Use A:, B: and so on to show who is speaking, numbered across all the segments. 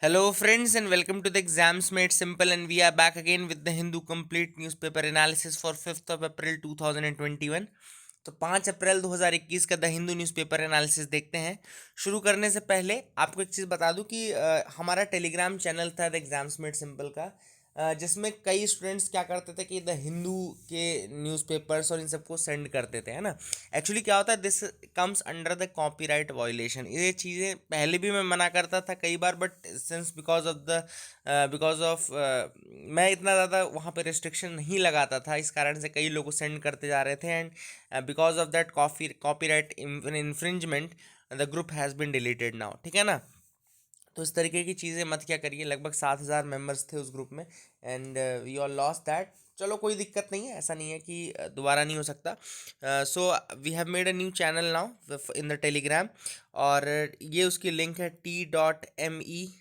A: Hello, friends, and welcome to the Exams Made Simple. And we are back again with the Hindu Complete Newspaper Analysis for 5th of April 2021. तो 5 अप्रैल 2021 का the Hindu newspaper analysis देखते हैं। शुरू करने से पहले आपको एक चीज़ बता दूं कि हमारा टेलीग्राम चैनल था द एग्जाम्स मेड सिंपल का, जिसमें कई स्टूडेंट्स क्या करते थे कि द हिंदू के न्यूज़पेपर्स और इन सबको सेंड करते थे, है ना। एक्चुअली क्या होता है, this comes under the copyright violation. ये चीज़ें पहले भी मैं मना करता था कई बार, बट सिंस बिकॉज ऑफ मैं इतना ज़्यादा वहाँ पे रिस्ट्रिक्शन नहीं लगाता था, इस कारण से कई लोग सेंड करते जा रहे थे। And because of that copyright infringement the group has been deleted now, ठीक है ना। तो इस तरीके की चीज़ें मत क्या करिए। लगभग 7,000 मेंबर्स थे उस ग्रुप में, and we all lost that. चलो कोई दिक्कत नहीं है, ऐसा नहीं है कि दोबारा नहीं हो सकता। So we have made a new channel now in the Telegram, और ये उसकी लिंक है t.me/TEMS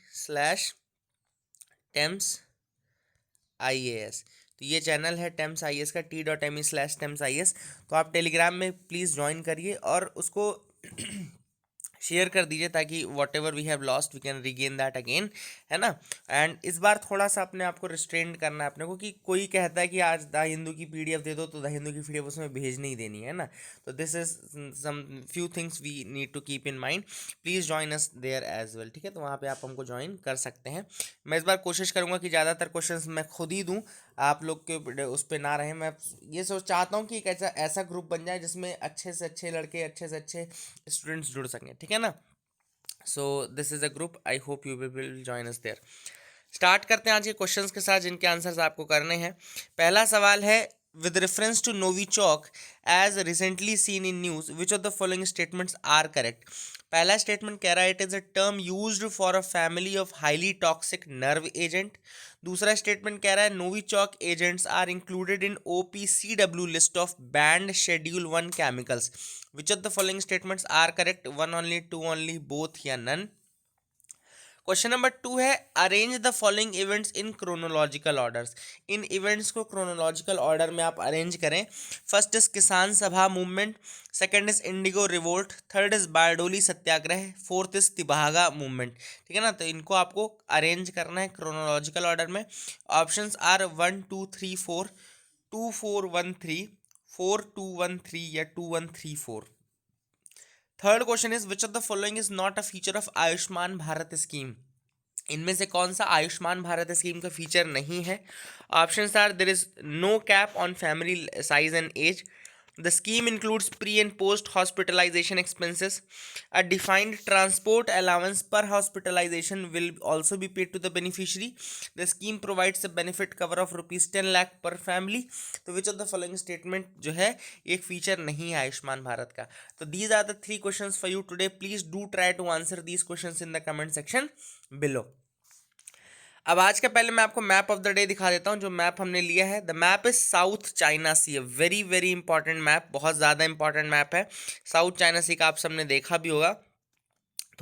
A: तो ये चैनल है टेम्स आई एस का, t.me/TEMS। तो आप टेलीग्राम में प्लीज़ ज्वाइन करिए और उसको शेयर कर दीजिए, ताकि whatever we have lost we can regain that again, है ना। एंड इस बार थोड़ा सा अपने आप को रिस्ट्रेंड करना है अपने को, कि कोई कहता है कि आज द हिंदू की पीडीएफ दे दो, तो द हिंदू की पीडीएफ उसमें भेज नहीं देनी है ना। तो this is some few things we need to keep in mind. Please join us there as well, ठीक है। तो वहाँ पे आप हमको ज्वाइन कर सकते हैं। मैं इस बार कोशिश करूँगा कि ज़्यादातर क्वेश्चंस मैं खुद ही दूँ, आप लोग के उस पर ना रहे। मैं ये सोच चाहता हूँ कि एक ऐसा ऐसा ग्रुप बन जाए जिसमें अच्छे से अच्छे लड़के, अच्छे से अच्छे स्टूडेंट्स जुड़ सकें, ठीक है ना। So this is a group, I hope you will join us there. Start करते हैं आज के क्वेश्चंस के साथ, जिनके आंसर्स आपको करने हैं। पहला सवाल है, with reference to Novichok as recently seen in news, which of the following statements are correct? पहला स्टेटमेंट कह रहा है, it is a term used for a family of highly toxic nerve agent. दूसरा स्टेटमेंट कह रहा है, Novichok agents are included in OPCW list of banned schedule 1 chemicals. Which of the following statements are correct? One only, two only, both या none? Question number 2 है, arrange the following events in chronological orders. इन events को chronological order में आप arrange करें। First is Kisan Sabha movement, second is indigo revolt, third is Bardoli Satyagraha, fourth is Tebhaga movement, ठीक है ना। तो इनको आपको अरेंज करना है क्रोनोलॉजिकल ऑर्डर में। ऑप्शंस आर 1 2 3 4, 2 4 1 3, 4 2 1 3 या 2 1 3 4। Third question is, which of the following is not a feature of Ayushman Bharat scheme. इनमें से कौन सा आयुष्मान भारत स्कीम का फीचर नहीं है? Options are, there is no cap on family size and age, the scheme includes pre and post hospitalisation expenses, a defined transport allowance per hospitalisation will also be paid to the beneficiary, the scheme provides a benefit cover of ₹10 lakh per family। तो विच of the following statement जो है एक feature नहीं है आयुष्मान भारत का। तो these are the 3 questions for you today. Please do try to answer these questions in the comment section below. अब आज का पहले मैं आपको मैप ऑफ द डे दिखा देता हूं। जो मैप हमने लिया है, the map is South China Sea, very very important map, बहुत ज़्यादा इंपॉर्टेंट मैप है। साउथ चाइना सी का आप सबने देखा भी होगा।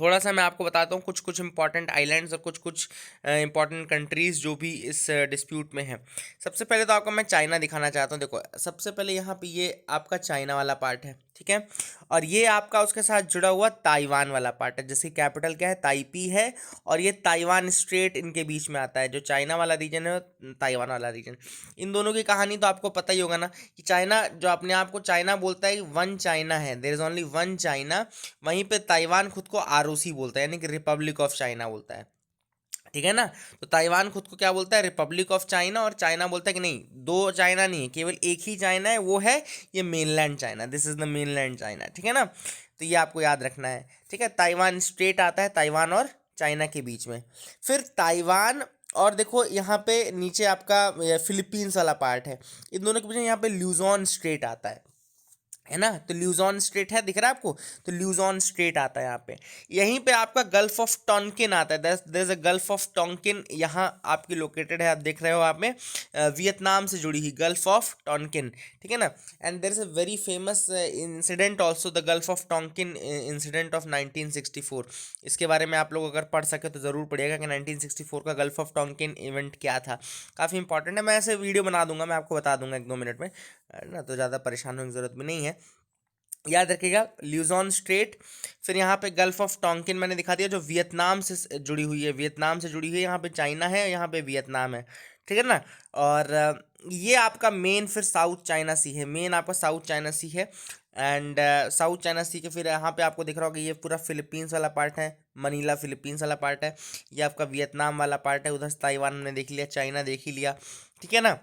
A: थोड़ा सा मैं आपको बताता हूँ कुछ कुछ इंपॉर्टेंट आइलैंड्स और कुछ कुछ इंपॉर्टेंट कंट्रीज़ जो भी इस डिस्प्यूट में है। सबसे पहले तो आपको मैं चाइना दिखाना चाहता हूँ। देखो, सबसे पहले यहाँ पे ये आपका चाइना वाला पार्ट है, ठीक है। और ये आपका उसके साथ जुड़ा हुआ ताइवान वाला पार्ट है, जिसकी कैपिटल क्या है, ताइपी है। और ये ताइवान स्ट्रेट इनके बीच में आता है। जो चाइना वाला रीजन है, ताइवान वाला रीजन, इन दोनों की कहानी तो आपको पता ही होगा ना, कि चाइना जो अपने आप को चाइना बोलता है, वन चाइना है, there is only one China. वहीं पे ताइवान खुद को आरओसी बोलता है, यानी कि रिपब्लिक ऑफ चाइना बोलता है, ठीक है ना। तो ताइवान खुद को क्या बोलता है, रिपब्लिक ऑफ चाइना, और चाइना बोलता है कि नहीं, दो चाइना नहीं है, केवल एक ही चाइना है, वो है ये mainland China, this is the mainland China, ठीक है ना। तो ये आपको याद रखना है, ठीक है। ताइवान स्ट्रेट आता है ताइवान और चाइना के बीच में। फिर ताइवान, और देखो यहाँ पे नीचे आपका फिलीपींस वाला पार्ट है, इन दोनों के बीच में यहाँ पे ल्यूजॉन स्ट्रेट आता है ना। तो ल्यूजॉन स्ट्रेट है, दिख रहा है आपको, तो ल्यूजॉन स्ट्रेट आता है यहाँ पे। यहीं पे आपका गल्फ ऑफ टॉन्किन आता है, there is a gulf of Tonkin, यहाँ आपकी लोकेटेड है, आप देख रहे हो आप में, वियतनाम से जुड़ी हुई गल्फ ऑफ टॉन्किन, ठीक है ना। And there is a very famous incident also, the gulf of Tonkin incident of 1964। इसके बारे में आप लोग अगर पढ़ सके तो ज़रूर पढ़िएगा कि 1964 का गल्फ ऑफ टॉन्किन इवेंट क्या था। काफ़ी इंपॉर्टेंट है, मैं ऐसे वीडियो बना दूंगा, मैं आपको बता दूंगा 1-2 मिनट में, है ना। तो ज़्यादा परेशान होने की ज़रूरत भी नहीं है। याद रखिएगा ल्यूजॉन स्ट्रेट। फिर यहाँ पे गल्फ ऑफ टोंकिन मैंने दिखा दिया, जो वियतनाम से जुड़ी हुई है, वियतनाम से जुड़ी हुई है, यहाँ पे चाइना है, यहाँ पे वियतनाम है, ठीक है ना। और ये आपका मेन फिर साउथ चाइना सी है, मेन आपका साउथ चाइना सी है। एंड साउथ चाइना सी के फिर यहाँ पे आपको दिख रहा होगा ये पूरा फिलीपींस वाला पार्ट है, मनीला फिलीपींस वाला पार्ट है, ये आपका वियतनाम वाला पार्ट है, उधर से ताइवान हमने देख लिया, चाइना देख ही लिया, ठीक है ना।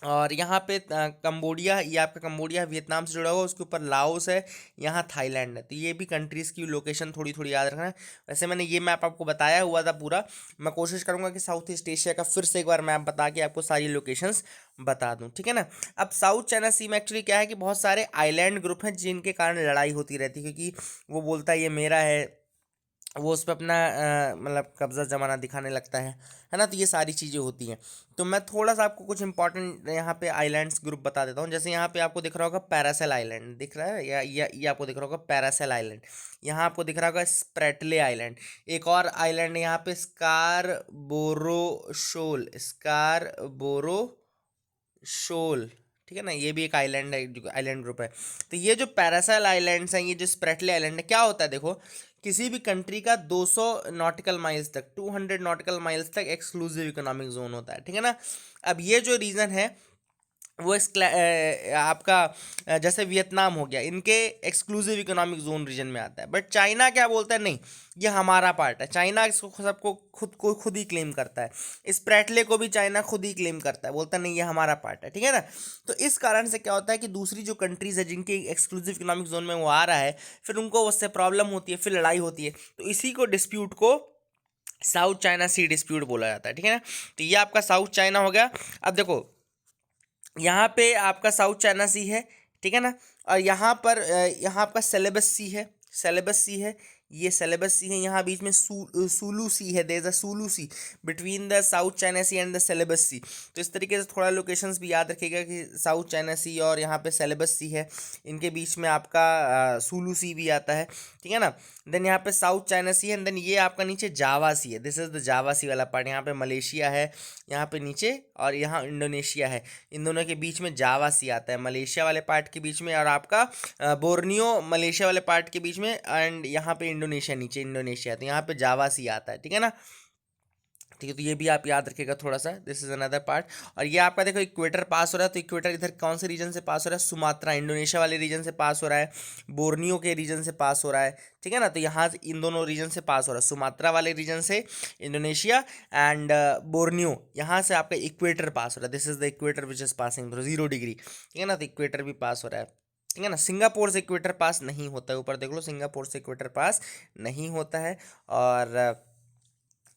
A: और यहाँ पे कंबोडिया, ये आपका कंबोडिया वियतनाम से जुड़ा हुआ, उसके ऊपर लाओस है, यहाँ थाईलैंड है। तो ये भी कंट्रीज़ की लोकेशन थोड़ी थोड़ी याद रखना है। वैसे मैंने ये मैप आपको बताया हुआ था पूरा, मैं कोशिश करूँगा कि साउथ ईस्ट एशिया का फिर से एक बार मैप बता के आपको सारी लोकेशंस बता दूँ, ठीक है ना। अब साउथ चाइना सी में एक्चुअली क्या है कि बहुत सारे आइलैंड ग्रुप हैं जिनके कारण लड़ाई होती रहती है, क्योंकि वो बोलता है ये मेरा है, वो उस पर अपना मतलब कब्जा जमाना दिखाने लगता है ना। तो ये सारी चीज़ें होती हैं। तो मैं थोड़ा सा आपको कुछ इंपॉर्टेंट यहाँ पे आइलैंड्स ग्रुप बता देता हूँ। जैसे यहाँ पे आपको दिख रहा होगा पैरासेल आइलैंड, दिख रहा है, या ये आपको दिख रहा होगा पैरासेल आइलैंड। यहाँ आपको दिख रहा होगा स्प्रेटले आइलैंड। एक और आइलैंड है यहाँ पे स्कारबोरो शोल, ठीक है ना, ये भी एक आइलैंड है, आइलैंड ग्रुप है। तो ये जो पैरासेल आइलैंड्स हैं, ये जो स्प्रेटले आइलैंड है, क्या होता है देखो, किसी भी कंट्री का 200 नॉटिकल माइल्स तक, 200 नॉटिकल माइल्स तक एक्सक्लूसिव इकोनॉमिक जोन होता है, ठीक है ना। अब ये जो रीजन है वो आपका जैसे वियतनाम हो गया, इनके एक्सक्लूसिव इकोनॉमिक जोन रीजन में आता है। बट चाइना क्या बोलता है, नहीं ये हमारा पार्ट है। चाइना इसको सबको खुद ही क्लेम करता है, इस प्रेटले को भी चाइना खुद ही क्लेम करता है, बोलता है नहीं ये हमारा पार्ट है, ठीक है ना। तो इस कारण से क्या होता है कि दूसरी जो कंट्रीज है जिनके एक्सक्लूसिव इकोनॉमिक जोन में वो आ रहा है, फिर उनको उससे प्रॉब्लम होती है, फिर लड़ाई होती है। तो इसी को डिस्प्यूट को साउथ चाइना सी डिस्प्यूट बोला जाता है, ठीक है ना। तो ये आपका साउथ चाइना हो गया। अब देखो यहाँ पे आपका साउथ चाइना सी है, ठीक है ना। और यहाँ पर यहाँ आपका सेलेबस सी है, सेलेबस सी है, ये सेलेबस सी है। यहाँ बीच में सूलू सी है, there is a Sulu Sea between the South China Sea and the Celebes Sea. तो इस तरीके से थोड़ा लोकेशंस भी याद रखिएगा कि साउथ चाइना सी और यहाँ पे सेलेबस सी है, इनके बीच में आपका सूलू सी भी आता है, ठीक है ना। देन यहाँ पे साउथ चाइना सी है, एंड देन ये आपका नीचे जावा सी है, दिस इज द जावा सी वाला पार्ट। यहाँ पे मलेशिया है, यहाँ पे नीचे, और यहाँ इंडोनेशिया है। इन दोनों के बीच में जावा सी आता है, मलेशिया वाले पार्ट के बीच में, और आपका बोर्नियो मलेशिया वाले पार्ट के बीच में, एंड यहाँ पे इंडोनेशिया, नीचे इंडोनेशिया, तो यहाँ पे जावा सी आता है, ठीक है ना। ठीक है, तो ये भी आप याद रखिएगा थोड़ा सा, दिस इज अनदर पार्ट। और ये आपका देखो इक्वेटर पास हो रहा है, तो इक्वेटर इधर कौन से रीजन से पास हो रहा है, सुमात्रा इंडोनेशिया वाले रीजन से पास हो रहा है, बोर्नियो के रीजन से पास हो रहा है, ठीक है ना। तो यहाँ इन दोनों रीजन से पास हो रहा है, सुमात्रा वाले रीजन से इंडोनेशिया, एंड बोर्नियो यहाँ से आपका इक्वेटर पास हो रहा है, this is the equator which is passing through 0 degree, ठीक है ना। तो इक्वेटर भी पास हो रहा है, ठीक है ना। सिंगापुर से इक्वेटर पास नहीं होता है, ऊपर देख लो, सिंगापुर से इक्वेटर पास नहीं होता है, और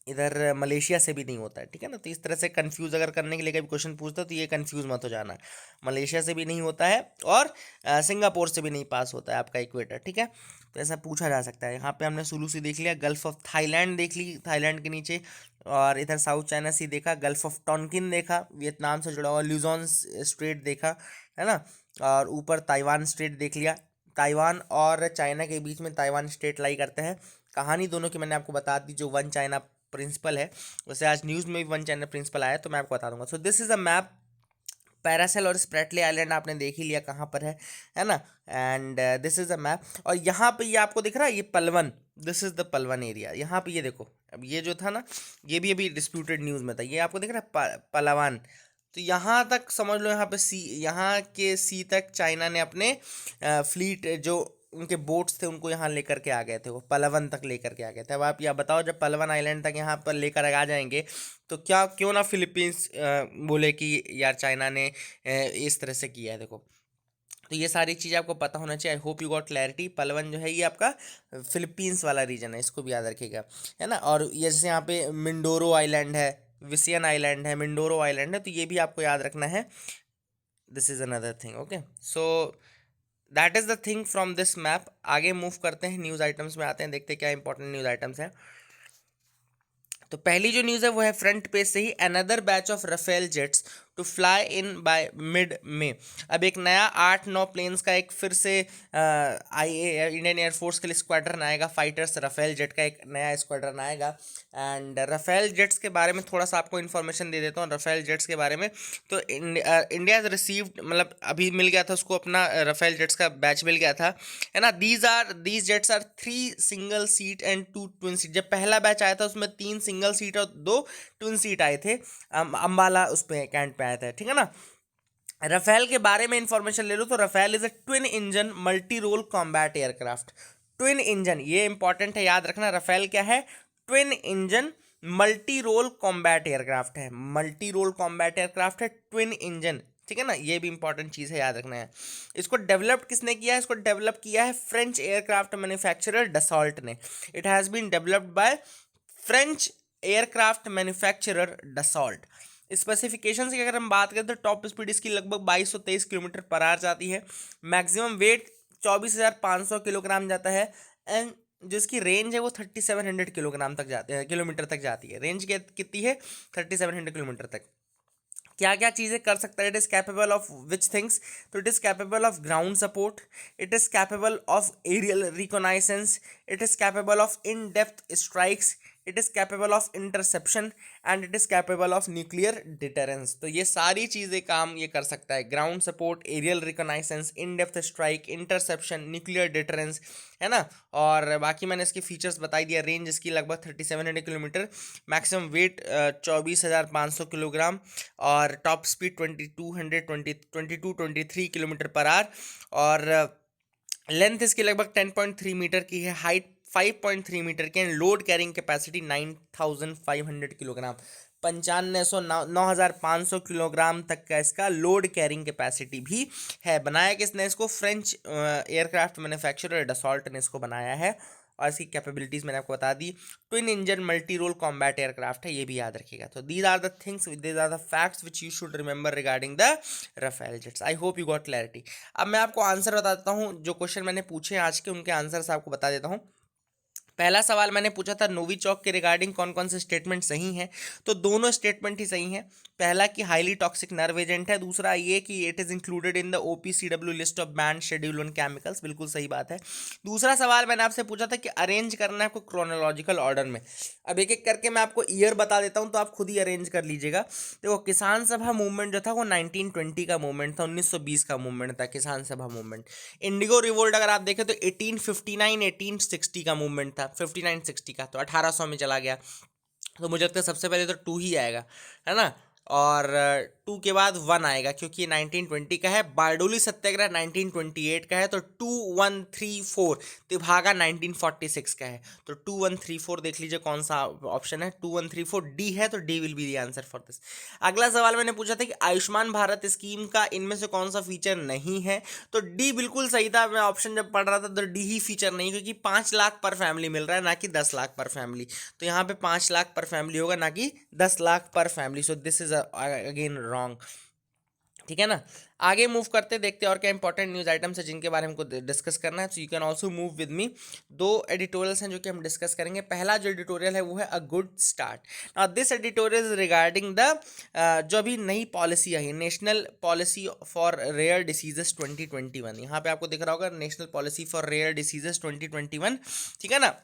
A: इधर मलेशिया से भी नहीं होता है, ठीक है ना। तो इस तरह से कंफ्यूज अगर करने के लिए कभी क्वेश्चन पूछता है तो ये कंफ्यूज मत हो जाना, मलेशिया से भी नहीं होता है, और सिंगापुर से भी नहीं पास होता है आपका इक्वेटर, ठीक है। तो ऐसा पूछा जा सकता है। यहाँ पे हमने सुलू सी देख लिया, गल्फ ऑफ थाईलैंड देख ली, थाईलैंड के नीचे, और इधर साउथ चाइना सी देखा, गल्फ ऑफ टोंकिन देखा, वियतनाम से जुड़ा हुआ, ल्यूजॉन स्ट्रेट देखा, है ना। और ऊपर ताइवान स्ट्रेट देख लिया, ताइवान और चाइना के बीच में ताइवान स्टेट लाई करते हैं। कहानी दोनों की मैंने आपको बता दी, जो वन चाइना प्रिंसिपल है, वैसे आज न्यूज़ में भी वन चाइना प्रिंसिपल आया, तो मैं आपको बता दूंगा। So this is a map. Paracel और स्प्रेटले आइलैंड आपने देख ही लिया कहाँ पर है ना। And this is a map. और यहाँ पे ये आपको दिख रहा है, ये Palawan, this is the Palawan area. यहाँ पे ये देखो, अब ये जो था ना, ये भी अभी डिस्प्यूटेड न्यूज़ में था, ये आपको दिख रहा है पलावान। तो यहाँ तक समझ लो, यहाँ पे सी, यहाँ के सी तक चाइना ने अपने फ्लीट, जो उनके बोट्स थे, उनको यहाँ लेकर के आ गए थे, वो पलवन तक लेकर के आ गए थे। अब आप यह बताओ, जब पलवन आइलैंड तक यहाँ पर लेकर आ जाएंगे, तो क्या क्यों ना फिलीपींस बोले कि यार चाइना ने इस तरह से किया है, देखो। तो ये सारी चीज़ आपको पता होना चाहिए। I hope you got clarity. Palawan जो है ये आपका फिलीपींस वाला रीजन है, इसको भी याद रखिएगा, है ना। और ये जैसे यहाँ पे मिंडोरो आइलैंड है, विसियन आइलैंड है, मिंडोरो आइलैंड है, तो ये भी आपको याद रखना है। This is another thing, okay. So that is the thing from this map. आगे मूव करते हैं, न्यूज़ आइटम्स में आते हैं, देखते हैं क्या इंपॉर्टेंट न्यूज़ आइटम्स हैं। तो पहली जो न्यूज़ है वो है फ्रंट पेज से ही, another batch of Rafale jets to fly in by mid May. अब एक नया 8-9 प्लेन्स का एक फिर से इंडियन एयरफोर्स के लिए स्क्वाड्रन आएगा, फाइटर्स रफेल जेट का एक नया स्क्वाड्रन आएगा। एंड रफेल जेट्स के बारे में थोड़ा सा आपको इन्फॉर्मेशन दे देता हूँ रफेल जेट्स के बारे में। तो इंडिया हैज़ रिसीव्ड, मतलब अभी मिल गया था उसको अपना रफेल जेट्स का बैच मिल गया था, है ना। These jets are 3 single seat and 2 twin seat. जब पहला बैच आया था उसमें 3 सिंगल सीट और 2 ट्विन सीट आए थे। अंबाला उस पे कैंट पे आया था, ठीक है ना। रफेल के बारे में इंफॉर्मेशन ले लो तो Rafale is a twin engine multi role combat aircraft. Twin engine, ये इंपॉर्टेंट है, याद रखना। रफेल क्या है? Twin engine multi role combat aircraft है। मल्टी रोल कॉम्बैट एयरक्राफ्ट है, ट्विन इंजन, ठीक है ना। ये भी इंपॉर्टेंट चीज़ है, याद रखना है। इसको डेवलप किसने किया है? इसको डेवलप किया है फ्रेंच एयरक्राफ्ट मैन्युफैक्चरर डसॉल्ट ने। It has been developed by French aircraft manufacturer Dassault. Specification की अगर हम बात करें तो टॉप स्पीड इसकी लगभग 2223 किलोमीटर पर आवर जाती है। मैक्सिमम वेट 24,500 किलोग्राम जाता है। एंड जो इसकी रेंज है वो 3700 किलोग्राम तक जाती है, किलोमीटर तक जाती है। रेंज कितनी है? 3700 किलोमीटर तक। क्या क्या चीज़ें कर सकता है? It is capable of which things? तो it is capable of ground support, it is capable of aerial reconnaissance, it is capable of in depth strikes, it is capable of interception and it is capable of nuclear deterrence. तो ये सारी चीज़ें काम ये कर सकता है, ground support, aerial reconnaissance, in depth strike, interception, nuclear deterrence, है ना। और बाकी मैंने इसके फीचर्स बताई दिया। रेंज इसकी लगभग 3700 किलोमीटर, मैक्सिमम वेट 24,500 किलोग्राम, और top speed 2223 kilometre per hour, और लेंथ इसकी लगभग 10.3 मीटर की है, हाइट 5.3 मीटर की, and load carrying capacity 9500 kilogram, 9,500 kilogram तक का इसका लोड कैरिंग कैपेसिटी भी है। बनाया किसने इसको? फ्रेंच एयरक्राफ्ट मैन्युफैक्चरर डसॉल्ट ने इसको बनाया है। और इसकी कैपेबिलिटीज़ मैंने आपको बता दी। Twin engine multi role combat aircraft है, ये भी याद रखिएगा। तो these are the things, these are the facts which you should remember regarding the Rafale jets. I hope you got clarity. अब मैं आपको आंसर बता देता हूँ, जो क्वेश्चन मैंने पूछे आज के उनके आंसर्स आपको बता देता हूँ। पहला सवाल मैंने पूछा था नोविचॉक के रिगार्डिंग कौन कौन से स्टेटमेंट सही हैं, तो दोनों स्टेटमेंट ही सही हैं। पहला कि हाईली टॉक्सिक नर्व एजेंट है, दूसरा ये कि it is included in the OPCW list of banned schedule on chemicals, बिल्कुल सही बात है। दूसरा सवाल मैंने आपसे पूछा था कि अरेंज करना है आपको क्रोनोलॉजिकल ऑर्डर में। अब एक एक करके मैं आपको ईयर बता देता हूँ, तो आप खुद ही अरेंज कर लीजिएगा। देखो, किसान सभा मूवमेंट जो था वो 1920 का मूवमेंट था, 1920 का मूवमेंट था किसान सभा मूवमेंट। इंडिगो रिवोल्ट अगर आप देखें तो 1859 1860 का मूवमेंट था, 59-60 का, तो 1800 में चला गया। तो मुझे लगता है सबसे पहले तो 2 ही आएगा, है ना। और 2 के बाद 1 आएगा, क्योंकि ये 1920 का है। बारडोली सत्याग्रह 1928 का है, तो 2134। तिभागा 1946 का है, तो 2134 देख लीजिए कौन सा ऑप्शन है। 2134 डी है, तो D will be the answer for this. अगला सवाल मैंने पूछा था कि आयुष्मान भारत स्कीम का इनमें से कौन सा फीचर नहीं है, तो डी बिल्कुल सही था। मैं ऑप्शन जब पढ़ रहा था तो डी ही फीचर नहीं, क्योंकि 5 लाख पर फैमिली मिल रहा है, ना कि 10 लाख पर फैमिली। तो यहाँ पे 5 लाख पर फैमिली होगा, ना कि 10 लाख पर family. So this is again wrong, ठीक है ना। आगे मूव करते, देखते और क्या इंपॉर्टेंट न्यूज आइटम्स है जिनके बारे में हमको डिस्कस करना है। So you can also move with me. 2 editorials हैं जो कि हम डिस्कस करेंगे। पहला जो एडिटोरियल है वो है a good start. Now this editorial is regarding the जो अभी नई पॉलिसी आई है, national policy for rare diseases 2021। यहाँ पे आपको दिख रहा होगा national policy for rare diseases 2021, ठीक है ना।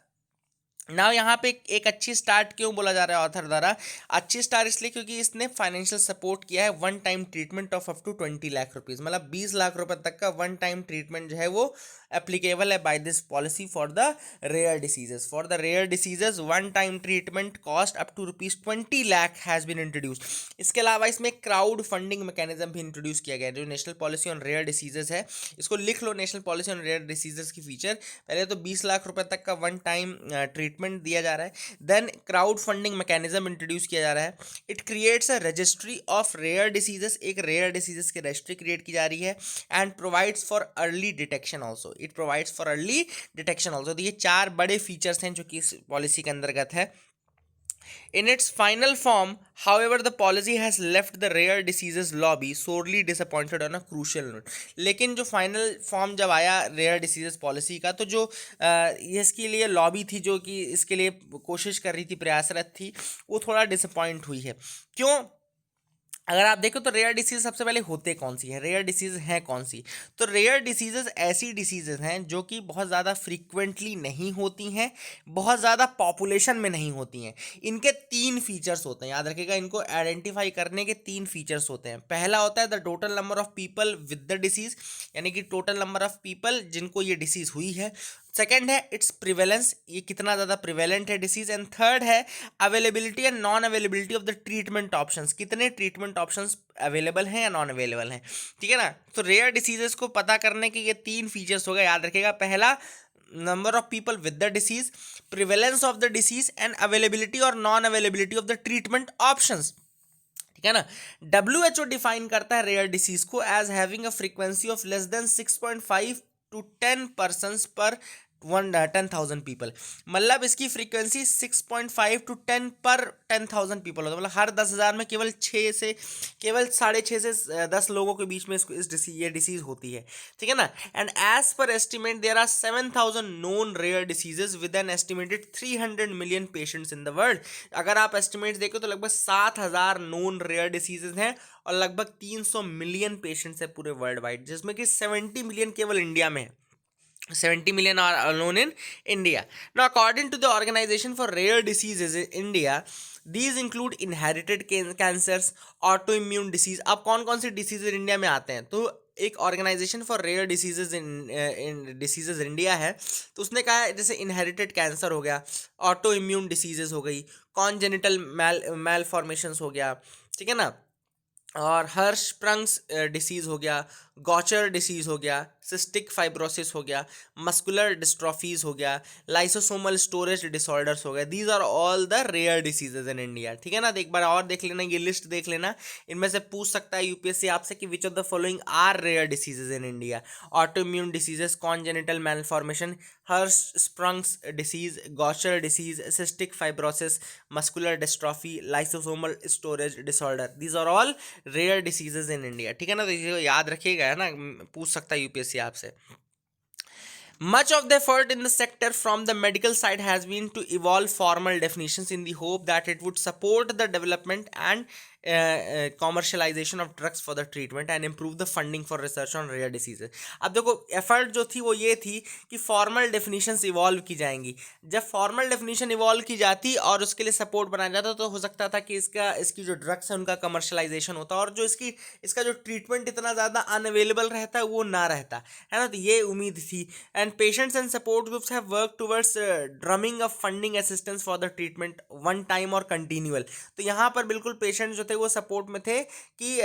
A: ना यहाँ पे एक अच्छी स्टार्ट क्यों बोला जा रहा है ऑथर द्वारा? अच्छी स्टार इसलिए क्योंकि इसने फाइनेंशियल सपोर्ट किया है, one time treatment of up to 20 lakh rupees, मतलब 20 लाख रुपए तक का वन टाइम ट्रीटमेंट जो है वो एप्लीकेबल है by this policy for the rare diseases. For the rare diseases one time treatment cost up to ₹20 lakh has been introduce. इसके अलावा इसमें क्राउड फंडिंग मैकेनिज्म भी इंट्रोड्यूस किया गया है। जो national policy on rare diseases है, इसको लिख लो, national policy on rare diseases की फीचर। पहले तो 20 लाख रुपए तक का वन टाइम ट्रीटमेंट दिया जा रहा है। Then crowd funding mechanism introduce किया जा रहा है। It creates a registry of rare diseases, एक रेयर डिसीजेस की रजिस्ट्री क्रिएट की जा रही है। And provides for early detection also, it provides for early detection also. तो ये 4 बड़े फीचर्स हैं जो कि इस पॉलिसी के अंतर्गत है। In its final form, however, the policy has left the rare diseases lobby sorely disappointed on a crucial note. लेकिन जो फाइनल फॉर्म जब आया रेयर डिसीजेस पॉलिसी का, तो जो इसके लिए लॉबी थी जो कि इसके लिए कोशिश कर रही थी, प्रयासरत थी, वो थोड़ा डिसअपॉइंट हुई है। क्यों? अगर आप देखो तो रेयर डिसीज सबसे पहले होते कौन सी है, रेयर डिसीज हैं कौन सी। तो रेयर डिसीजेज ऐसी डिसीजेज हैं जो कि बहुत ज़्यादा फ्रीक्वेंटली नहीं होती हैं, बहुत ज़्यादा पॉपुलेशन में नहीं होती हैं। इनके तीन फीचर्स होते हैं, याद रखिएगा, इनको आइडेंटिफाई करने के तीन फीचर्स होते हैं। पहला होता है the total number of people with the disease, यानी कि टोटल नंबर ऑफ पीपल जिनको ये डिसीज हुई है। सेकेंड है इट्स प्रिवेलेंस, ये कितना ज़्यादा प्रिवेलेंट है डिसीज। एंड थर्ड है availability and non availability of the treatment options, कितने ट्रीटमेंट ऑप्शंस अवेलेबल हैं या नॉन अवेलेबल हैं। ठीक है ना। तो रेयर डिसीजेस को पता करने के ये तीन फीचर्स होगा, याद रखिएगा। पहला, number of people with the disease, prevalence of the disease and availability और non availability of the treatment options. ठीक है ना। WHO डिफाइन करता है रेयर डिसीज को as having a frequency of less than 6.5 to 10 persons पर 10,000 people. मतलब इसकी फ्रीक्वेंसी 6.5 to 10 पर 10,000 पीपल होता है, मतलब हर 10,000 में केवल 6 से केवल 6.5 से 10 लोगों के बीच में ये डिसीज होती है। ठीक है ना। And as per estimate there are 7,000 known rare diseases with an estimated 300 million patients in the world. अगर आप एस्टिमेट देखो तो लगभग 7,000 नोन रेयर डिसीजेज हैं और लगभग 300 मिलियन पेशेंट्स है पूरे वर्ल्ड वाइड, जिसमें कि 70 मिलियन केवल इंडिया में है। 70 million are alone in India. Now, according to the Organization for Rare Diseases in India, these include inherited cancers, autoimmune disease. अब कौन कौन सी डिसीज इंडिया में आते हैं, तो एक organisation for rare diseases in diseases India है, तो उसने कहा है जैसे इनहेरिटेड कैंसर हो गया, ऑटो इम्यून डिसीजेज हो गई, कॉन्जेनिटल मैल फॉर्मेशंस हो गया, ठीक है ना, और हर्शस्प्रंग्स डिसीज़ हो गया, गॉचर डिसीज़ हो गया, सिस्टिक फाइब्रोसिस हो गया, मस्कुलर डिस्ट्रॉफीज हो गया, लाइसोसोमल स्टोरेज डिसऑर्डर्स हो गए। These are all the rare diseases in India. ठीक है ना। तो एक बार और देख लेना, ये लिस्ट देख लेना, इनमें से पूछ सकता है यूपीएससी आपसे कि which of the following are rare diseases in India. Autoimmune diseases, congenital malformation, Hirschsprung's disease, Gaucher disease, cystic fibrosis, muscular dystrophy, lysosomal storage disorder. These are all rare diseases in India. ठीक है ना। तो इसे याद रखिएगा, है ना, पूछ सकता है यूपीएससी आपसे। Much of the effort in the sector from the medical side has been to evolve formal definitions in the hope that it would support the development and commercialization of drugs for the treatment and improve the funding for research on rare diseases. अब देखो effort जो थी वो ये थी कि formal definitions evolve की जाएंगी। जब फॉर्मल डेफिनेशन इवॉल्व की जाती और उसके लिए सपोर्ट बनाया जाता तो हो सकता था कि इसकी जो ड्रग्स है उनका कमर्शलाइजेशन होता और जो इसका जो ट्रीटमेंट इतना ज़्यादा अनअवेलेबल रहता है वो ना रहता, है ना। तो ये उम्मीद थी। And patients and support groups have work towards drumming of funding assistance for the treatment one time और कंटिन्यूअल। तो यहाँ पर बिल्कुल पेशेंट्स जो थे वो सपोर्ट में थे कि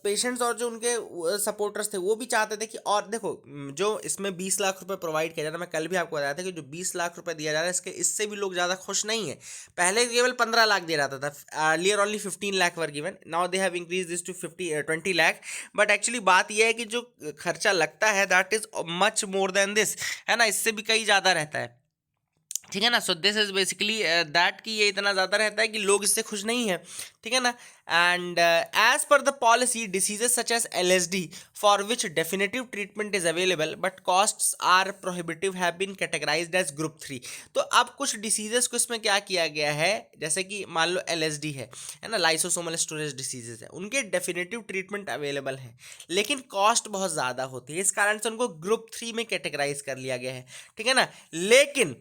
A: पेशेंट्स और जो उनके सपोर्टर्स थे वो भी चाहते थे कि, और देखो जो इसमें 20 लाख रुपए प्रोवाइड किया जा रहा है, मैं कल भी आपको बताया था कि जो 20 लाख रुपए दिया जा रहा है इससे भी लोग ज़्यादा खुश नहीं है। पहले केवल 15 लाख दिया जाता था, earlier only 15 lakh were given, now they have increase this to 20 lakh. But actually बात यह है कि जो खर्चा लगता है that is much more than this, है ना, इससे भी कहीं ज़्यादा रहता है। ठीक है ना। So this is basically that कि ये इतना ज़्यादा रहता है कि लोग इससे खुश नहीं है। ठीक है ना। And as per the policy diseases such as LSD for which definitive treatment is available but costs are prohibitive have been categorised as group 3। तो अब कुछ डिसीजेस को इसमें क्या किया गया है, जैसे कि मान लो LSD है ना, लाइसोसोमल स्टोरेज डिसीजेस है, उनके डेफिनेटिव ट्रीटमेंट अवेलेबल है लेकिन कॉस्ट बहुत ज़्यादा होती है, इस कारण से उनको ग्रुप 3 में कैटेगराइज कर लिया गया है। ठीक है ना। लेकिन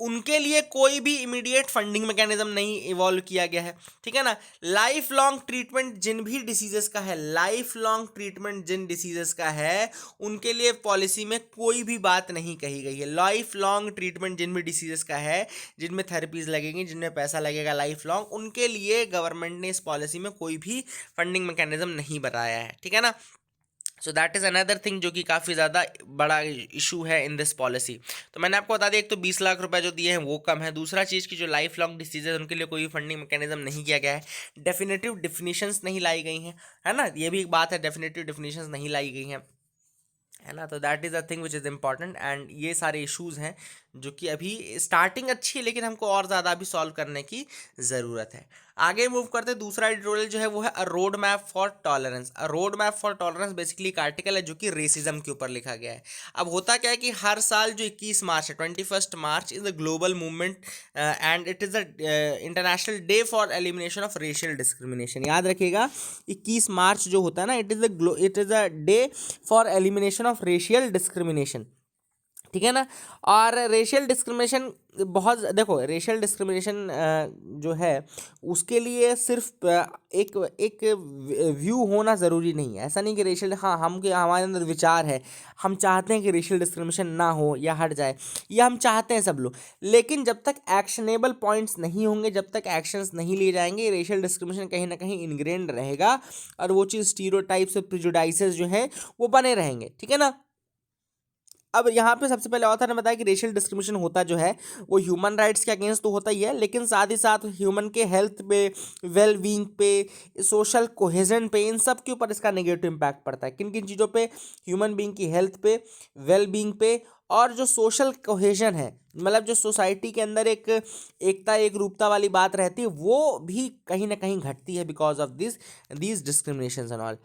A: उनके लिए कोई भी इमीडिएट फंडिंग मैकेनिज्म नहीं इवॉल्व किया गया है। ठीक है ना। लाइफ लॉन्ग ट्रीटमेंट जिन भी डिसीजेस का है, लाइफ लॉन्ग ट्रीटमेंट जिन डिसीजेस का है उनके लिए पॉलिसी में कोई भी बात नहीं कही गई है। लाइफ लॉन्ग ट्रीटमेंट जिन भी डिसीजेस का है, जिनमें थेरेपीज लगेंगी, जिनमें पैसा लगेगा लाइफ लॉन्ग, उनके लिए गवर्नमेंट ने इस पॉलिसी में कोई भी फंडिंग मैकेनिज्म नहीं बताया है। ठीक है ना। So that is another thing जो कि काफ़ी ज़्यादा बड़ा इशू है इन दिस पॉलिसी। तो मैंने आपको बता दिया, एक तो 20 लाख रुपए जो दिए हैं वो कम है, दूसरा चीज़ की जो लाइफ लॉन्ग डिसीज है उनके लिए कोई फंडिंग मैकेनिज्म नहीं किया गया है, डेफिनेटिव डिफिनीशंस नहीं लाई गई हैं, है ना, ये भी एक बात है, डेफिनेटिव डिफिनीशंस नहीं लाई गई हैं, है ना। तो that is a thing which is important and ये सारे इशूज़ हैं जो कि अभी स्टार्टिंग अच्छी है, लेकिन हमको और ज़्यादा अभी सॉल्व करने की ज़रूरत है। आगे मूव करते हैं, दूसरा एडिटोरियल जो है वो है a road map for tolerance. A road map for tolerance basically एक आर्टिकल है जो कि रेसिज्म के ऊपर लिखा गया है। अब होता क्या है कि हर साल जो 21 मार्च है, 21 March is a global movement and it is a international day for elimination of racial discrimination. याद रखिएगा 21 मार्च जो होता है ना, it is a day for elimination of racial discrimination, ठीक है ना। और रेशियल डिस्क्रिमिनेशन बहुत, देखो रेशियल डिस्क्रिमिनेशन जो है उसके लिए सिर्फ एक एक व्यू होना ज़रूरी नहीं है। ऐसा नहीं कि रेशियल, हाँ हम के हमारे अंदर विचार है, हम चाहते हैं कि रेशियल डिस्क्रिमिनेशन ना हो या हट जाए, या हम चाहते हैं सब लोग, लेकिन जब तक एक्शनेबल पॉइंट्स नहीं होंगे, जब तक एक्शंस नहीं लिए जाएंगे, रेशियल डिस्क्रिमिनेशन कहीं ना कहीं इनग्रेन्ड रहेगा और वो चीज़ स्टीरियोटाइप्स और प्रिजुडाइसेस जो है वो बने रहेंगे, ठीक है ना। अब यहाँ पे सबसे पहले ऑथर ने बताया कि रेशियल डिस्क्रिमिनेशन होता जो है वो ह्यूमन राइट्स के अगेंस्ट तो होता ही है, लेकिन साथ ही साथ ह्यूमन के हेल्थ पे, वेल बीइंग पे, सोशल कोहेजन पे, इन सब के ऊपर इसका नेगेटिव इम्पैक्ट पड़ता है। किन किन चीज़ों पे? ह्यूमन बीइंग की हेल्थ पे, वेल बीइंग पे, और जो सोशल कोहेजन है, मतलब जो सोसाइटी के अंदर एक एकता एक रूपता वाली बात रहती है, वो भी कहीं ना कहीं घटती है because of these discrimination and all.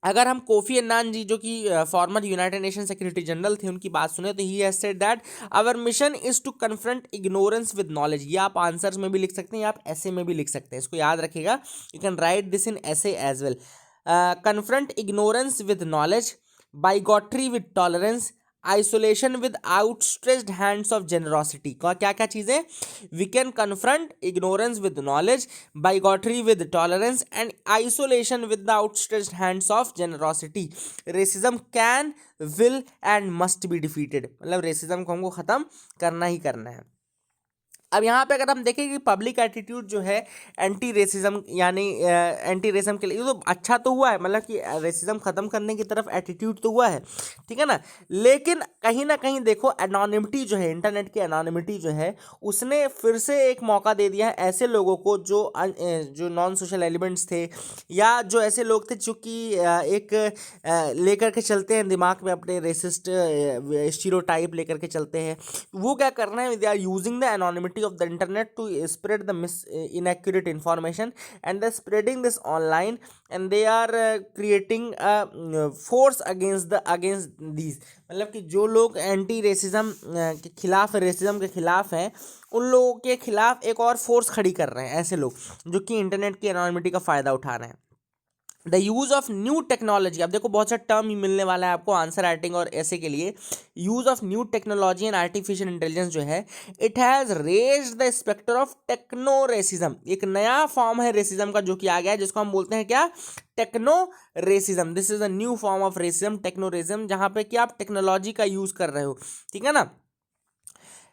A: अगर हम कोफी अन्नान जी जो कि former United Nation secretary general थे, उनकी बात सुने तो he has said that our mission is to confront ignorance with knowledge. ये आप आंसर्स में भी लिख सकते हैं, या आप ऐसे में भी लिख सकते हैं, इसको याद रखिएगा, you can write this in essay as well. Confront ignorance with knowledge, bigotry with tolerance, isolation with outstretched hands of generosity. क्या क्या चीज़ें? We can confront ignorance with knowledge, bigotry with tolerance and isolation with the outstretched hands of generosity. Racism can, will and must be defeated. मतलब racism को हमको ख़त्म करना ही करना है। अब यहाँ पे अगर हम देखें कि पब्लिक एटीट्यूड जो है एंटी रेसिज्म, यानी एंटी रेसिज्म के लिए तो अच्छा तो हुआ है, मतलब कि रेसिज्म ख़त्म करने की तरफ एटीट्यूड तो हुआ है, ठीक है ना। लेकिन कहीं ना कहीं देखो एनोनिमिटी जो है, इंटरनेट की एनोनिमिटी जो है, उसने फिर से एक मौका दे दिया है ऐसे लोगों को जो नॉन सोशल एलिमेंट्स थे, या जो ऐसे लोग थे जो कि एक लेकर के चलते हैं दिमाग में अपने रेसिस्ट स्टीरियोटाइप लेकर के चलते हैं। वो क्या कर रहे हैं? They are using the anonymity of the internet to spread the inaccurate information, and they're spreading this online, and they are creating a force against these। मतलब कि जो लोग एंटी रेसिज्म के खिलाफ, रेसिज्म के खिलाफ हैं, उन लोगों के खिलाफ एक और फोर्स खड़ी कर रहे हैं ऐसे लोग जो कि इंटरनेट की एनोनिमिटी का फ़ायदा उठा रहे हैं। The use of new technology, अब देखो बहुत सा टर्म मिलने वाला है आपको आंसर राइटिंग और ऐसे के लिए। Use of new technology and artificial intelligence जो है, it has raised the spectre of techno racism. एक नया फॉर्म है रेसिज्म का जो कि आ गया है, जिसको हम बोलते हैं क्या? Techno racism. This is a new form of racism, techno racism, जहाँ पे कि आप टेक्नोलॉजी का यूज़ कर रहे हो, ठीक है ना।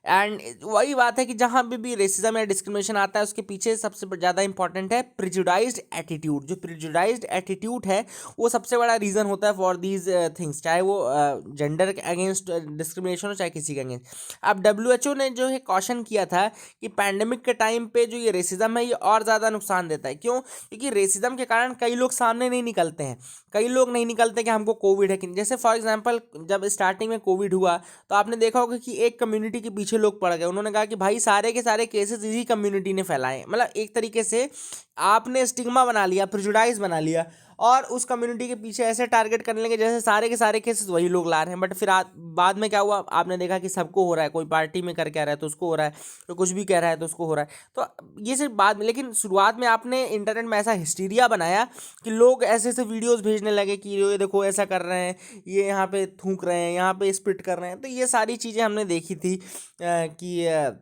A: एंड वही बात है कि जहाँ पे भी रेसिज्म या डिस्क्रिमिनेशन आता है, उसके पीछे सबसे ज़्यादा इंपॉर्टेंट है प्रिजुडाइज्ड एटीट्यूड। जो प्रिजुडाइज्ड एटीट्यूड है वो सबसे बड़ा रीज़न होता है फॉर दीज थिंग्स, चाहे वो जेंडर के अगेंस्ट डिस्क्रिमिनेशन हो, चाहे किसी के अगेंस्ट। अब WHO ने जो है कॉशन किया था कि पैंडेमिक के टाइम पे जो ये रेसिज्म है ये और ज़्यादा नुकसान देता है। क्यों? क्योंकि रेसिज्म के कारण कई लोग सामने नहीं निकलते हैं, कई लोग नहीं निकलते कि हमको कोविड है कि नहीं। जैसे फॉर एग्जांपल जब स्टार्टिंग में कोविड हुआ तो आपने देखा होगा कि एक कम्युनिटी के पीछे लोग पड़ गए, उन्होंने कहा कि भाई सारे के सारे केसेस इसी कम्युनिटी ने फैलाए। मतलब एक तरीके से आपने स्टिग्मा बना लिया, प्रिजुडाइज बना लिया, और उस कम्युनिटी के पीछे ऐसे टारगेट करने लगे जैसे सारे के सारे केसेस वही लोग ला रहे हैं। बट फिर बाद में क्या हुआ, आपने देखा कि सबको हो रहा है। कोई पार्टी में कर कह रहा है तो उसको हो रहा है, तो कुछ भी कह रहा है तो उसको हो रहा है। तो ये सिर्फ बाद में, लेकिन शुरुआत में आपने इंटरनेट में ऐसा हिस्टीरिया बनाया कि लोग ऐसे ऐसे वीडियोस भेजने लगे कि ये देखो ऐसा कर रहे हैं, ये यहाँ पे थूक रहे हैं, यहाँ पे स्पिट कर रहे हैं। तो ये सारी चीज़ें हमने देखी थी कि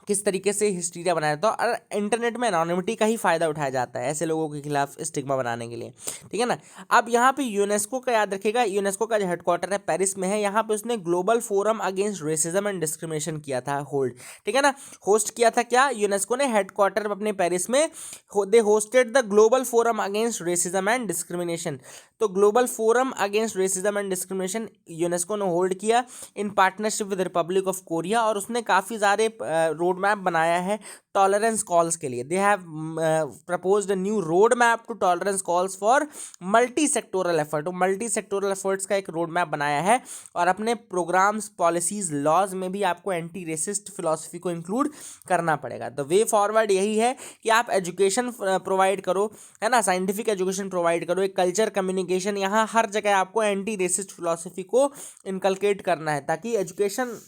A: किस तरीके से हिस्टीरिया बनाया था। और इंटरनेट में एनोनिमिटी का ही फ़ायदा उठाया जाता है ऐसे लोगों के खिलाफ स्टिग्मा बनाने के लिए, ठीक है ना। अब यहाँ पे यूनेस्को का याद रखिएगा, यूनेस्को का जो हेडक्वार्टर है पेरिस में है। यहाँ पे उसने global forum against racism and discrimination किया था होल्ड, ठीक है ना। होस्ट किया था क्या यूनेस्को ने, हेडक्वार्टर अपने पेरिस में। They hosted the global forum against racism and discrimination. तो global forum against racism and discrimination UNESCO ने होल्ड किया in partnership with Republic of Korea. और उसने काफ़ी सारे रोड रोड मैप बनाया है टॉलरेंस कॉल्स के लिए। They have proposed a new road map to tolerance calls for multi sectoral effort. Multi sectoral efforts का एक रोड मैप बनाया है और अपने प्रोग्राम्स, पॉलिसीज, लॉज में भी आपको एंटी रेसिस्ट फिलॉसफी को इंक्लूड करना पड़ेगा। द वे फॉरवर्ड यही है कि आप एजुकेशन प्रोवाइड करो, है ना, साइंटिफिक एजुकेशन प्रोवाइड करो, एक कल्चर, कम्युनिकेशन, यहाँ हर जगह आपको एंटी रेसिस्ट फिलॉसफी को इनकलकेट करना है, ताकि एजुकेशन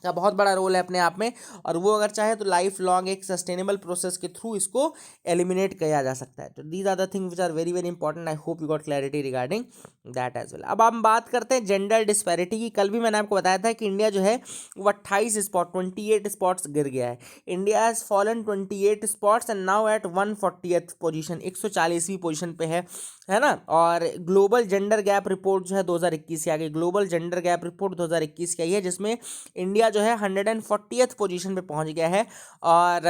A: का बहुत बड़ा रोल है अपने आप में, और वो अगर चाहे तो लाइफ लॉन्ग एक सस्टेनेबल प्रोसेस के थ्रू इसको एलिमिनेट किया जा सकता है। तो these are the things which are very very important. I hope you got clarity regarding that as well. अब हम बात करते हैं जेंडर डिस्पैरिटी की। कल भी मैंने आपको बताया था कि इंडिया जो है वो 28 स्पॉट 28 स्पॉट्स गिर गया है। India has fallen 28 spots and now at 140th position, 140वीं पोजीशन पे है ना। और ग्लोबल जेंडर गैप रिपोर्ट जो है 2021 की आ गई। ग्लोबल जेंडर गैप रिपोर्ट 2021 की आई है, जिसमें इंडिया जो है 140th पोजीशन पे पहुंच गया है। और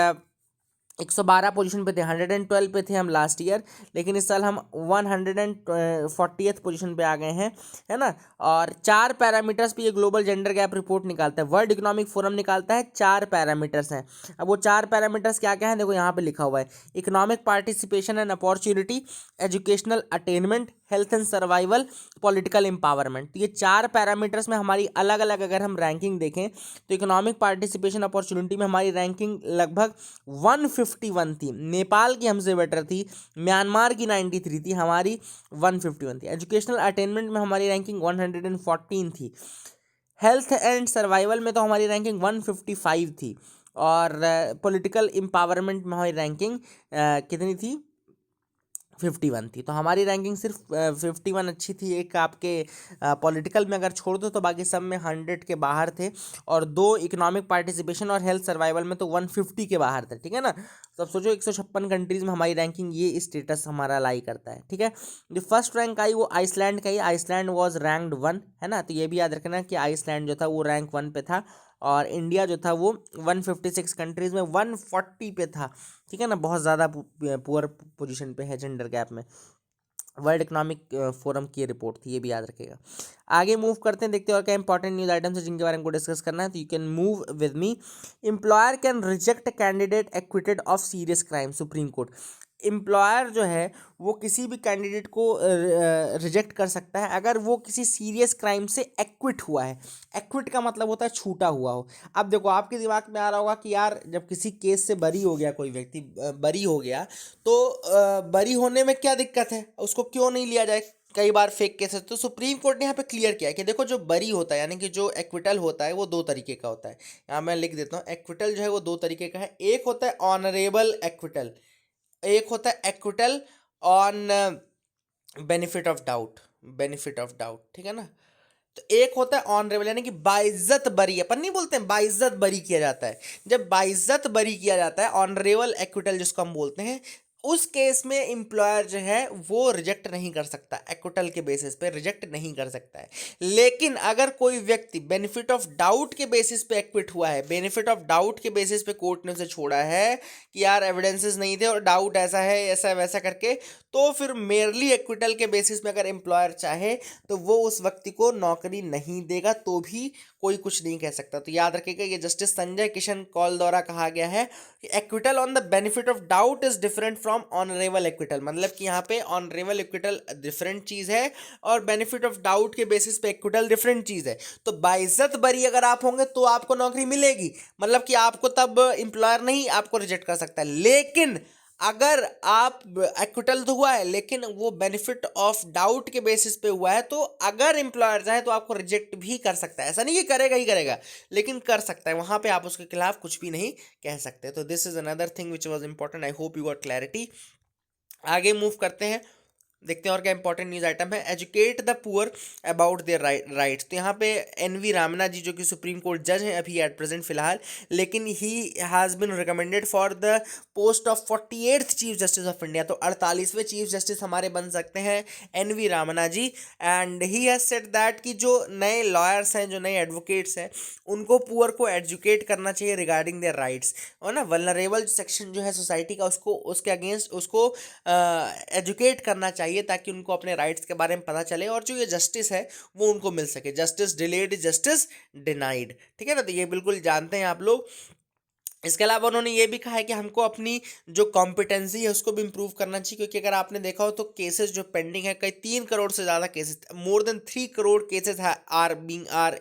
A: 112 पोजीशन पे थे, 112 पे थे हम लास्ट ईयर, लेकिन इस साल हम 140th पोजीशन पे आ गए हैं, है ना। और 4 पैरामीटर्स पे ये ग्लोबल जेंडर गैप रिपोर्ट निकालता है, वर्ल्ड इकोनॉमिक फोरम निकालता है। 4 पैरामीटर्स हैं। अब वो 4 पैरामीटर्स क्या क्या हैं देखो यहाँ पे लिखा हुआ है। Economic participation and opportunity, educational attainment, health and survival, political empowerment. तो ये 4 पैरामीटर्स में हमारी अलग अलग अगर हम रैंकिंग देखें तो इकोनॉमिक पार्टिसिपेशन अपॉर्चुनिटी में हमारी रैंकिंग लगभग 151 थी, नेपाल की हमसे बेटर थी, म्यांमार की 93 थी, हमारी 151 थी। एजुकेशनल अटेनमेंट में हमारी रैंकिंग 114 थी। हेल्थ एंड सर्वाइवल में तो हमारी रैंकिंग 155 थी। और पॉलिटिकल एम्पावरमेंट में हमारी रैंकिंग कितनी थी, 51 थी। तो हमारी रैंकिंग सिर्फ 51 अच्छी थी। एक आपके पॉलिटिकल में अगर छोड़ दो तो बाकी सब में 100 के बाहर थे, और 2 इकोनॉमिक पार्टिसिपेशन और हेल्थ सर्वाइवल में तो 150 के बाहर थे, ठीक है ना। तो अब सोचो 156 कंट्रीज में हमारी रैंकिंग ये स्टेटस हमारा लाई करता है, ठीक है। जो फर्स्ट रैंक आई वो आइसलैंड का ही, आइसलैंड वॉज रैंक्ड 1, है ना। तो ये भी याद रखना कि आइसलैंड जो था वो रैंक 1 पे था, और इंडिया जो था वो 156 कंट्रीज में 140 पे था, ठीक है ना। बहुत ज़्यादा पुअर पोजीशन पे है जेंडर गैप में। वर्ल्ड इकोनॉमिक फोरम की रिपोर्ट थी, ये भी याद रखेगा। आगे मूव करते हैं, देखते हैं और क्या इंपॉर्टेंट न्यूज़ आइटम्स है जिनके बारे में को डिस्कस करना है। तो you can move with me. Employer can reject candidate acquitted of serious crime, supreme court. Employer जो है वो किसी भी कैंडिडेट को रिजेक्ट कर सकता है अगर वो किसी सीरियस क्राइम से एक्विट हुआ है। एक्विट का मतलब होता है छूटा हुआ हो। अब देखो आपके दिमाग में आ रहा होगा कि यार जब किसी केस से बरी हो गया, कोई व्यक्ति बरी हो गया, तो बरी होने में क्या दिक्कत है, उसको क्यों नहीं लिया जाए, कई बार फेक केसेस। तो सुप्रीम कोर्ट ने यहाँ पे क्लियर किया कि देखो जो बरी होता है, यानी कि जो एक्विटल होता है वो 2 तरीके का होता है। यहाँ मैं लिख देता हूँ, एक्विटल जो है वो 2 तरीके का है। एक होता है ऑनरेबल एक्विटल, एक होता है acquittal on benefit of doubt, benefit of doubt, ठीक है ना। तो एक होता है ऑनरेबल, यानी कि बाइज्जत बरी, अपन नहीं बोलते हैं बाइज्जत बरी किया जाता है। जब बाइज्जत बरी किया जाता है, ऑनरेबल एक्विटल जिसको हम बोलते हैं, उस केस में एम्प्लॉयर जो है वो रिजेक्ट नहीं कर सकता, एक्विटल के बेसिस पे रिजेक्ट नहीं कर सकता है। लेकिन अगर कोई व्यक्ति बेनिफिट ऑफ डाउट के बेसिस पे एक्विट हुआ है, बेनिफिट ऑफ डाउट के बेसिस पे कोर्ट ने उसे छोड़ा है कि यार एविडेंसेस नहीं थे और डाउट ऐसा है ऐसा वैसा करके, तो फिर मेरली एक्विटल के बेसिस पे अगर एम्प्लॉयर चाहे तो वो उस व्यक्ति को नौकरी नहीं देगा, तो भी कोई कुछ नहीं कह सकता। तो याद रखिएगा, ये जस्टिस संजय किशन कौल द्वारा कहा गया है कि acquittal on the benefit of doubt is different from honourable acquittal. मतलब कि यहाँ पे ऑनरेबल एक्विटल डिफरेंट चीज है और बेनिफिट ऑफ डाउट के बेसिस पे एक्विटल डिफरेंट चीज है। तो बाइज्जत बरी अगर आप होंगे तो आपको नौकरी मिलेगी, मतलब कि आपको तब एम्प्लॉयर नहीं आपको रिजेक्ट कर सकता है। लेकिन अगर आप एक्विटल तो हुआ है लेकिन वो बेनिफिट ऑफ डाउट के बेसिस पे हुआ है, तो अगर एम्प्लॉयर चाहे तो आपको रिजेक्ट भी कर सकता है। ऐसा नहीं कि करेगा ही करेगा, लेकिन कर सकता है, वहां पे आप उसके खिलाफ कुछ भी नहीं कह सकते। तो this is another thing which was important. I hope you got clarity. आगे मूव करते हैं, देखते हैं और क्या इंपॉर्टेंट न्यूज आइटम है। Educate the poor about their rights. तो यहाँ पे एनवी रामना जी जो कि सुप्रीम कोर्ट जज हैं अभी एट प्रेजेंट फिलहाल, लेकिन he has been recommended for the post of 48th chief justice of India. तो 48वें चीफ जस्टिस हमारे बन सकते हैं NV Ramana ji. And he has said that कि जो नए लॉयर्स हैं, जो नए एडवोकेट्स हैं, उनको पुअर को एजुकेट करना चाहिए रिगार्डिंग देयर राइट्स, और ना वल्नरेबल सेक्शन जो है सोसाइटी का उसको उसके अगेंस्ट उसको एजुकेट करना चाहिए ताकि उनको अपने राइट्स के बारे में पता चले और जो ये जस्टिस है वो उनको मिल सके। जस्टिस डिलेड, जस्टिस डिनाइड, ठीक है ना। तो ये बिल्कुल जानते हैं आप लोग। इसके अलावा उन्होंने ये भी कहा है कि हमको अपनी जो कॉम्पिटेंसी है उसको भी इम्प्रूव करना चाहिए, क्योंकि अगर आपने देखा हो तो केसेस जो पेंडिंग है, कई 3 करोड़ से ज़्यादा cases, more than 3 crore cases are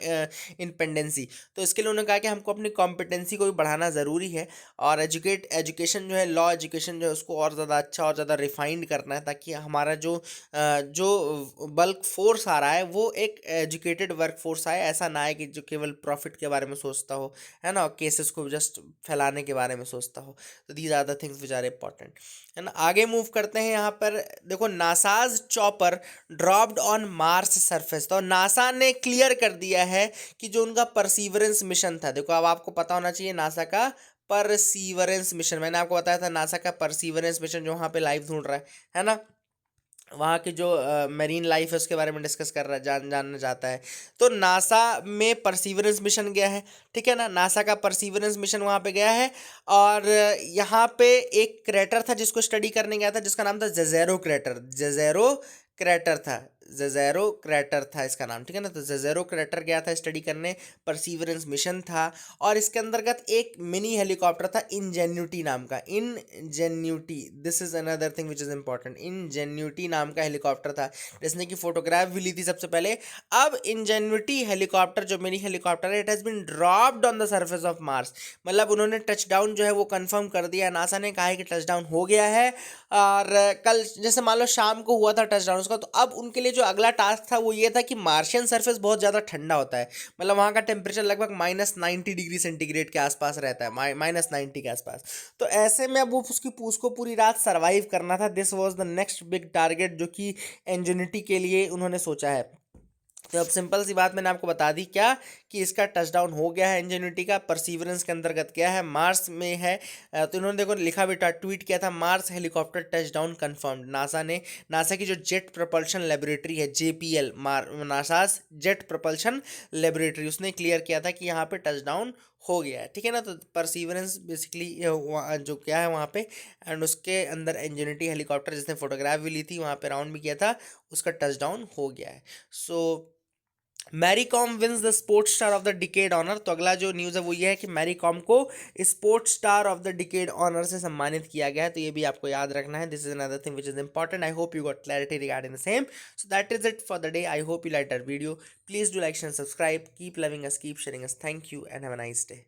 A: in pendency. तो इसके लिए उन्होंने कहा कि हमको अपनी कॉम्पिटेंसी को भी बढ़ाना ज़रूरी है, और एजुकेशन जो है, लॉ एजुकेशन जो है उसको और ज़्यादा अच्छा और ज़्यादा रिफाइंड करना है, ताकि हमारा जो बल्क फोर्स आ रहा है वो एक एजुकेटेड वर्क फोर्स आए, ऐसा ना है कि जो केवल प्रॉफिट के बारे में सोचता हो, है ना, केसेस को जस्ट फैलाने के बारे में सोचता हो। तो these are the things which are important, है ना। आगे मूव करते हैं यहाँ पर। देखो, NASA's chopper dropped on Mars surface. तो नासा ने क्लियर कर दिया है कि जो उनका परसीवरेंस मिशन था, देखो अब आपको पता होना चाहिए नासा का परसीवरेंस मिशन, मैंने आपको बताया था नासा का परसीवरेंस मिशन जो वहाँ पे लाइव ढूंढ रहा है ना, वहाँ की जो मेरीन लाइफ है उसके बारे में डिस्कस कर रहा है, जानना चाहता है। तो नासा में परसीवरेंस मिशन गया है, ठीक है ना, नासा का परसीवरेंस मिशन वहाँ पे गया है, और यहाँ पे एक क्रेटर था जिसको स्टडी करने गया था, जिसका नाम था जेजेरो क्रेटर। जेजेरो क्रेटर था, जेजेरो क्रेटर था इसका नाम, ठीक है ना। तो जेजेरो क्रेटर गया था स्टडी करने, परसीवरेंस मिशन था, और इसके अंतर्गत एक मिनी हेलीकॉप्टर था इंजेन्यूटी नाम का। Ingenuity, this is another thing which is important. Ingenuity नाम का हेलीकॉप्टर था, जिसने की फोटोग्राफ भी ली थी सबसे पहले। अब इंजेन्यूटी हेलीकॉप्टर जो मिनी हेलीकॉप्टर है, it has been dropped on the surface of Mars, मतलब उन्होंने टच डाउन जो है वो कंफर्म कर दिया, नासा ने कहा है कि टच डाउन हो गया है। और कल जैसे मान लो शाम को हुआ था टच डाउन उसका, तो अब उनके लिए जो अगला टास्क था वो ये था कि मार्शियन सरफेस बहुत ज़्यादा ठंडा होता है, मतलब वहाँ का टेम्परेचर लगभग -90 डिग्री सेंटीग्रेड के आसपास रहता है, -90 के आसपास। तो ऐसे में अब वो उसको पूरी रात सर्वाइव करना था। This was the next big target जो कि इंजेनिटी के लिए उन्होंने सोचा है। तो अब सिंपल सी बात मैंने आपको बता दी क्या, कि इसका टचडाउन हो गया है इंजेन्यूटी का, परसीवरेंस के अंतर्गत क्या है, मार्स में है। तो इन्होंने देखो लिखा भी था, ट्वीट किया था, Mars helicopter touchdown confirmed. NASA ने, नासा की जो जेट प्रपल्शन लेबोरेटरी है JPL, NASA's jet propulsion laboratory, उसने क्लियर किया था कि यहाँ पे टचडाउन हो गया है, ठीक है ना। तो परसीवरेंस बेसिकली जो क्या है वहाँ पे, एंड उसके अंदर इंजेन्यूटी हेलीकॉप्टर जिसने फोटोग्राफ भी ली थी, वहाँ पे राउंड भी किया था, उसका टचडाउन हो गया है। So Mary Kom wins the sports star of the decade honour. तो अगला जो न्यूज़ है वो ये है कि मैरी कॉम को sports star of the decade honour से सम्मानित किया गया है। तो ये भी आपको याद रखना है, this is another thing which is important. I hope you got clarity regarding the same. So that is it for the day. I hope you like our video. Please do like and subscribe, keep loving us, keep sharing us. Thank you and have a nice day.